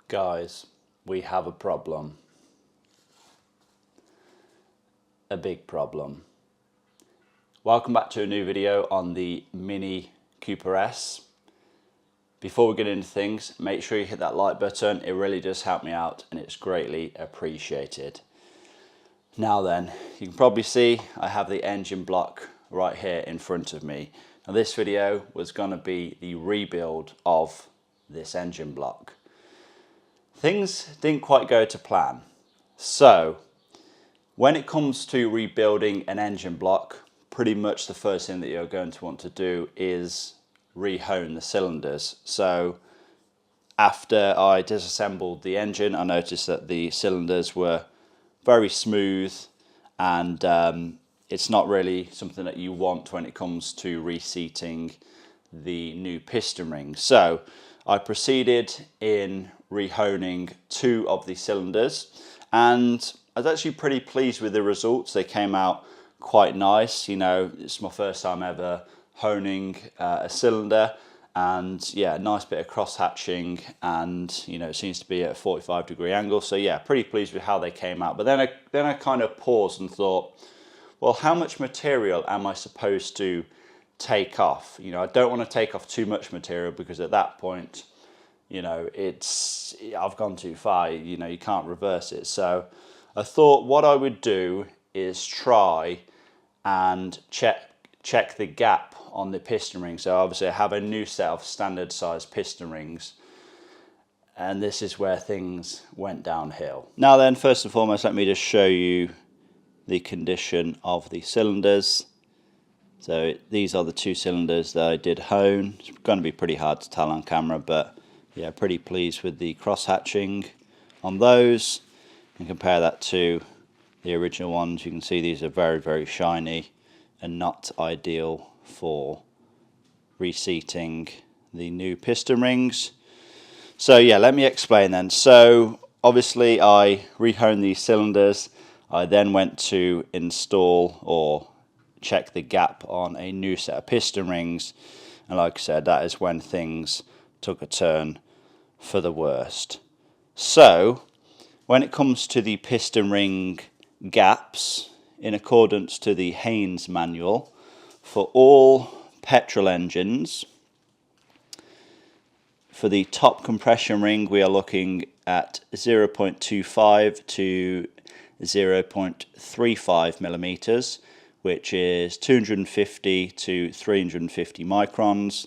Guys, we have a problem. A big problem. Welcome back to a new video on the Mini Cooper S. Before we get into things, make sure you hit that like button. It really does help me out and it's greatly appreciated. Now then, you can probably see I have the engine block right here in front of me. Now this video was going to be the rebuild of this engine block. Things didn't quite go to plan. So when it comes to rebuilding an engine block, pretty much the first thing that you're going to want to do is re-hone the cylinders. So after I disassembled the engine, I noticed that the cylinders were very smooth, and it's not really something that you want when it comes to reseating the new piston rings. So I proceeded in rehoning two of the cylinders, and I was actually pretty pleased with the results. They came out quite nice. You know, it's my first time ever honing a cylinder, and yeah, nice bit of cross hatching, and you know, it seems to be at a 45-degree angle. So yeah, pretty pleased with how they came out. But then I kind of paused and thought, well, how much material am I supposed to take off? You know, I don't want to take off too much material, because at that point, you know, I've gone too far. You know, you can't reverse it. So I thought what I would do is try and check the gap on the piston ring. So obviously I have a new set of standard size piston rings, and this is where things went downhill. Now then, first and foremost, let me just show you the condition of the cylinders. So these are the two cylinders that I did hone. It's going to be pretty hard to tell on camera, but yeah, pretty pleased with the cross hatching on those, and compare that to the original ones. You can see these are very, very shiny and not ideal for reseating the new piston rings. So yeah, let me explain then. So obviously I rehoned these cylinders. I then went to install or check the gap on a new set of piston rings, and like I said, that is when things took a turn for the worst. So when it comes to the piston ring gaps, in accordance to the Haynes manual, for all petrol engines, for the top compression ring we are looking at 0.25 to 0.35 millimeters, which is 250 to 350 microns.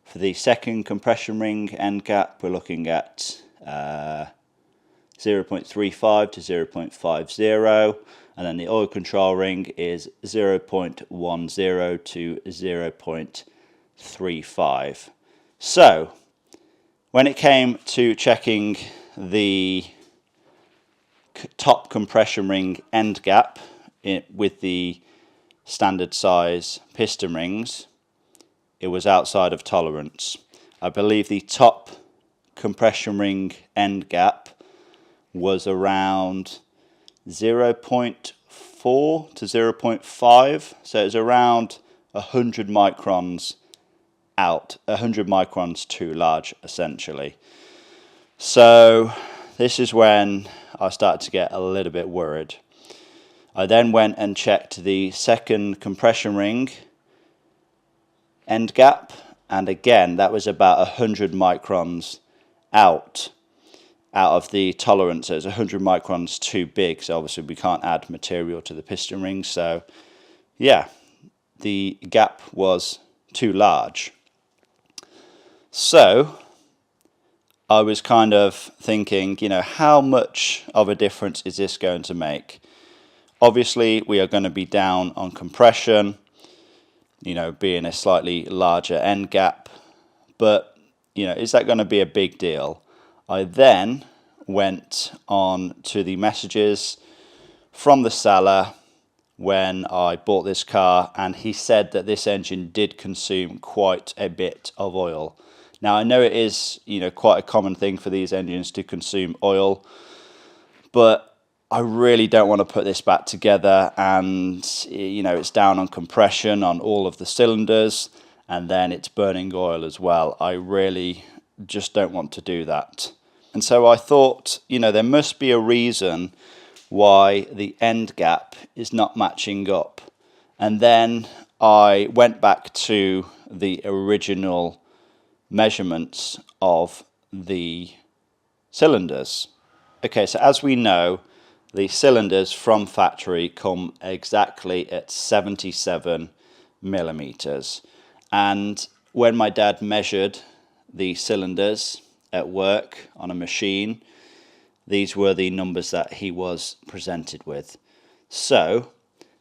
For the second compression ring end gap, we're looking at 0.35 to 0.50, and then the oil control ring is 0.10 to 0.35. So when it came to checking the top compression ring end gap with the standard size piston rings, it was outside of tolerance. I believe the top compression ring end gap was around 0.4 to 0.5, so it was around 100 microns out, 100 microns too large essentially. So this is when I started to get a little bit worried. I then went and checked the second compression ring end gap, and again that was about 100 microns out of the tolerance. So it's 100 microns too big, so obviously we can't add material to the piston rings. So yeah, the gap was too large. So I was kind of thinking, you know, how much of a difference is this going to make? Obviously we are going to be down on compression, you know, being a slightly larger end gap, but you know, is that going to be a big deal? I then went on to the messages from the seller when I bought this car, and he said that this engine did consume quite a bit of oil. Now I know it is, you know, quite a common thing for these engines to consume oil, but I really don't want to put this back together and, you know, it's down on compression on all of the cylinders, and then it's burning oil as well. I really just don't want to do that. And so I thought, you know, there must be a reason why the end gap is not matching up. And then I went back to the original measurements of the cylinders. Okay, so as we know, the cylinders from factory come exactly at 77 millimeters. And when my dad measured the cylinders at work on a machine, these were the numbers that he was presented with. So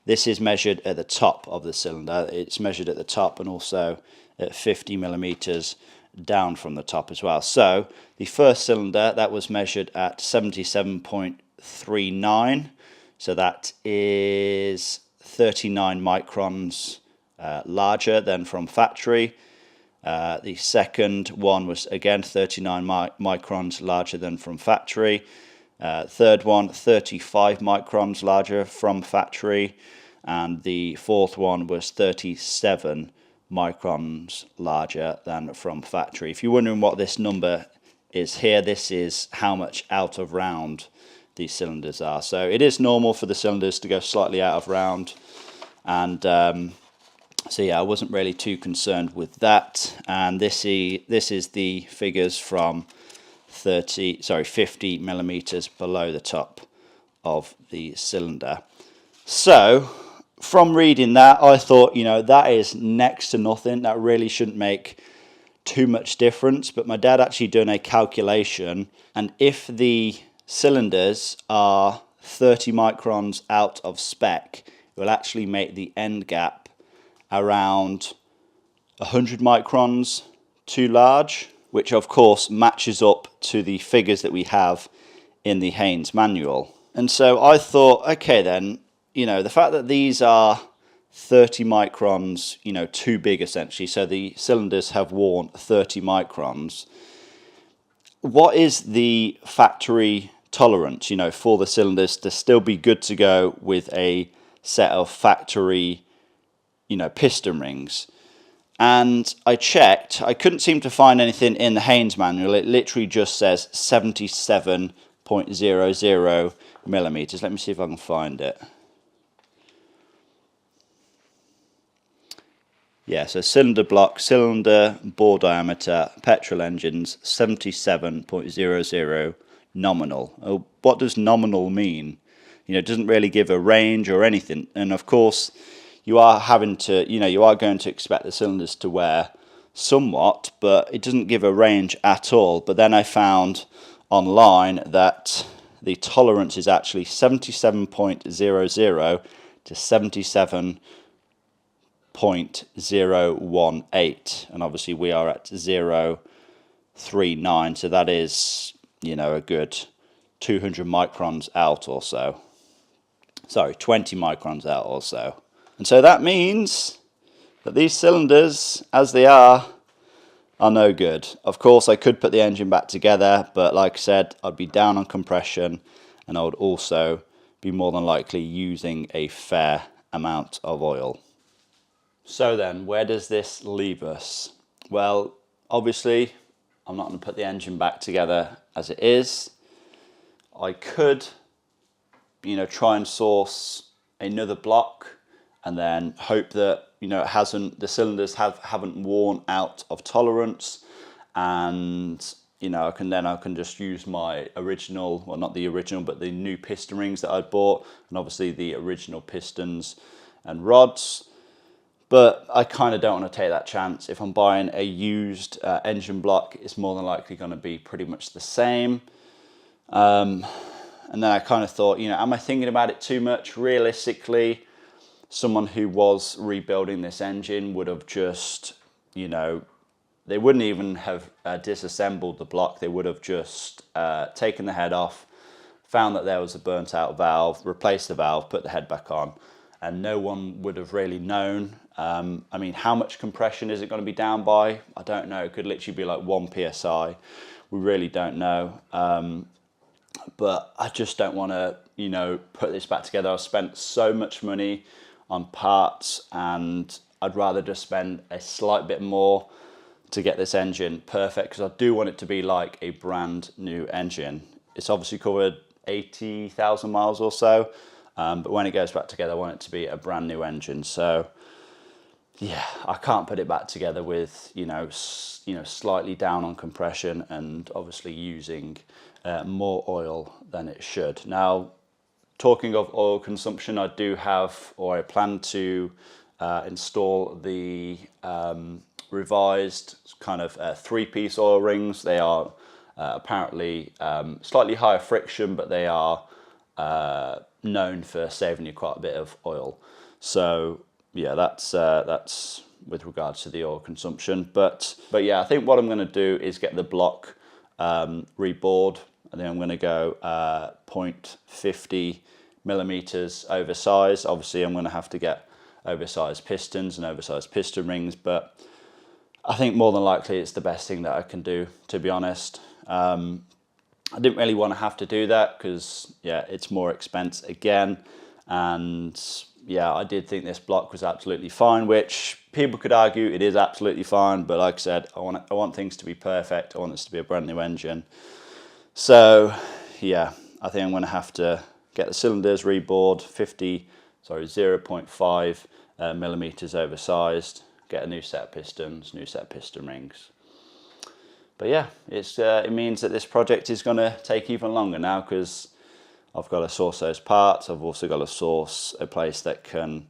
this is measured at the top of the cylinder. It's measured at the top and also at 50 millimeters down from the top as well. So the first cylinder, that was measured at 77.39, so that is 39 microns larger than from factory. The second one was again 39 microns larger than from factory. Third one, 35 microns larger from factory. And the fourth one was 37 microns larger than from factory. If you're wondering what this number is here, this is how much out of round these cylinders are. So it is normal for the cylinders to go slightly out of round, and so yeah, I wasn't really too concerned with that. And this is the figures from 50 millimeters below the top of the cylinder. So from reading that, I thought, you know, that is next to nothing. That really shouldn't make too much difference. But my dad actually done a calculation, and if the cylinders are 30 microns out of spec, it will actually make the end gap around 100 microns too large, which of course matches up to the figures that we have in the Haynes manual. And so I thought, okay then, you know, the fact that these are 30 microns, you know, too big essentially, so the cylinders have worn 30 microns. What is the factory tolerance, you know, for the cylinders to still be good to go with a set of factory, you know, piston rings? And I checked, I couldn't seem to find anything in the Haynes manual. It literally just says 77.00 millimeters. Let me see if I can find it. Yeah, so cylinder block, cylinder bore diameter, petrol engines, 77.00 nominal. Oh, what does nominal mean? You know, it doesn't really give a range or anything. And of course, you are having to, you know, you are going to expect the cylinders to wear somewhat, but it doesn't give a range at all. But then I found online that the tolerance is actually 77.00 to 77.018, and obviously we are at 039, so that is, you know, a good 200 microns out or so. Sorry, 20 microns out or so. And so that means that these cylinders, as they are no good. Of course, I could put the engine back together, but like I said, I'd be down on compression, and I would also be more than likely using a fair amount of oil. So then, where does this leave us? Well, obviously, I'm not going to put the engine back together as it is. I could, you know, try and source another block and then hope that, you know, the cylinders haven't worn out of tolerance, and, you know, I can just use my original, well, not the original, but the new piston rings that I bought, and obviously the original pistons and rods. But I kind of don't want to take that chance. If I'm buying a used engine block, it's more than likely going to be pretty much the same. And then I kind of thought, you know, am I thinking about it too much? Realistically, someone who was rebuilding this engine would have just, you know, they wouldn't even have disassembled the block. They would have just taken the head off, found that there was a burnt out valve, replaced the valve, put the head back on, and no one would have really known. I mean, how much compression is it going to be down by? I don't know. It could literally be like 1 psi. We really don't know. But I just don't want to, you know, put this back together. I've spent so much money on parts, and I'd rather just spend a slight bit more to get this engine perfect, because I do want it to be like a brand new engine. It's obviously covered 80,000 miles or so, but when it goes back together, I want it to be a brand new engine. So yeah, I can't put it back together with slightly down on compression and obviously using more oil than it should. Now, talking of oil consumption, I do have, or I plan to install the revised kind of 3-piece oil rings. They are apparently slightly higher friction, but they are known for saving you quite a bit of oil. So yeah, that's with regards to the oil consumption. But yeah, I think what I'm going to do is get the block rebored, and then I'm going to go 0.50 millimeters oversized. Obviously, I'm going to have to get oversized pistons and oversized piston rings, but I think more than likely it's the best thing that I can do, to be honest. I didn't really want to have to do that because, yeah, it's more expense again. And yeah, I did think this block was absolutely fine, which people could argue it is absolutely fine. But like I said, I want things to be perfect. I want this to be a brand new engine. So yeah, I think I'm going to have to get the cylinders rebored, 0.5 millimeters oversized, get a new set of pistons, new set of piston rings. But yeah, it means that this project is going to take even longer now, because I've got to source those parts. I've also got to source a place that can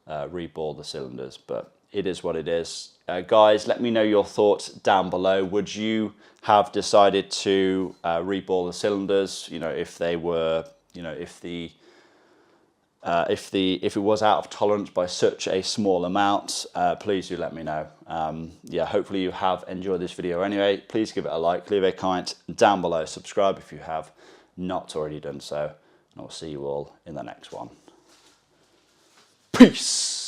rebore the cylinders, but it is what it is. Guys, let me know your thoughts down below. Would you have decided to rebore the cylinders? If they were, if it was out of tolerance by such a small amount, please do let me know. Yeah, hopefully you have enjoyed this video anyway. Please give it a like, leave a comment down below, subscribe if you have not already done so, and I'll see you all in the next one. Peace!